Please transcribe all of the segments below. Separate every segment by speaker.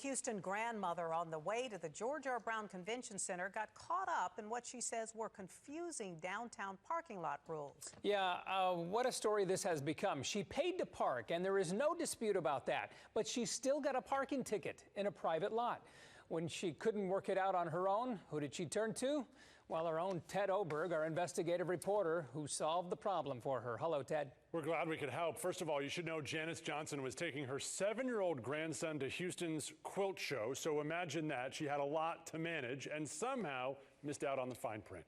Speaker 1: Houston grandmother on the way to the George R. Brown Convention Center got caught up in what she says were confusing downtown parking lot rules.
Speaker 2: Yeah, what a story this has become. She paid to park, and there is no dispute about that. But she still got a parking ticket in a private lot. When she couldn't work it out on her own, who did she turn to? Well, our own Ted Oberg, our investigative reporter, who solved the problem for her. Hello, Ted.
Speaker 3: We're glad we could help. First of all, you should know Janice Johnson was taking her 7-year-old grandson to Houston's quilt show. So imagine that. She had a lot to manage and somehow missed out on the fine print.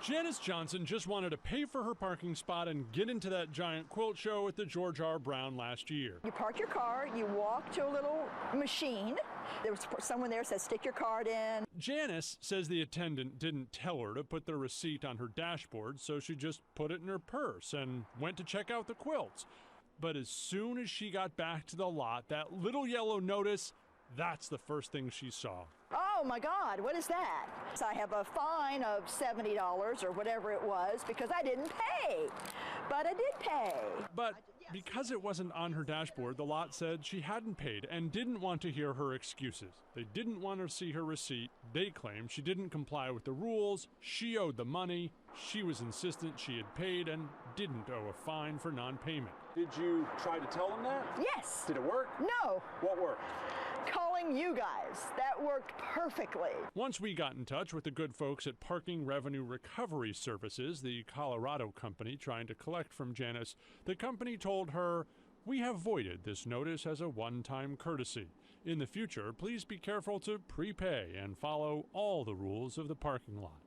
Speaker 3: Janice Johnson just wanted to pay for her parking spot and get into that giant quilt show at the George R. Brown last year.
Speaker 4: You park your car, you walk to a little machine. There was someone there says stick your card in.
Speaker 3: Janice says the attendant didn't tell her to put the receipt on her dashboard, so she just put it in her purse and went to check out the quilts. But as soon as she got back to the lot, that little yellow notice, that's the first thing she saw.
Speaker 4: Oh my God, what is that? So I have a fine of $70 or whatever it was because I didn't pay, but I did pay.
Speaker 3: But because it wasn't on her dashboard, the lot said she hadn't paid and didn't want to hear her excuses. They didn't want to see her receipt. They claimed she didn't comply with the rules. She owed the money. She was insistent she had paid and didn't owe a fine for non-payment.
Speaker 5: Did you try to tell them that?
Speaker 4: Yes.
Speaker 5: Did it work?
Speaker 4: No.
Speaker 5: What worked?
Speaker 4: Calling you guys. That worked perfectly.
Speaker 3: Once we got in touch with the good folks at Parking Revenue Recovery Services, the Colorado company trying to collect from Janice, the company told her, "We have voided this notice as a one-time courtesy. In the future, please be careful to prepay and follow all the rules of the parking lot."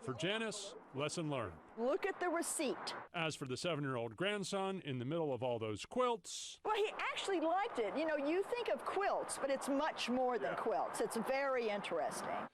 Speaker 3: For Janice, lesson learned.
Speaker 4: Look at the receipt.
Speaker 3: As for the 7-year-old grandson in the middle of all those quilts,
Speaker 4: Well, he actually liked it. You know, you think of quilts, but it's much more than quilts. It's very interesting.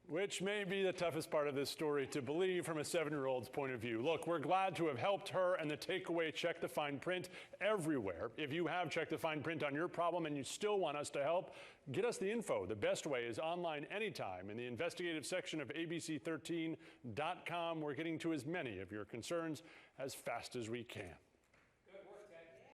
Speaker 3: which may be the toughest part of this story to believe from a 7-year-old's point of view. Look, we're glad to have helped her, and the takeaway, check the fine print everywhere. If you have checked the fine print on your problem and you still want us to help, get us the info. The best way is online anytime in the investigative section of abc13.com. We're getting to as many of your concerns as fast as we can.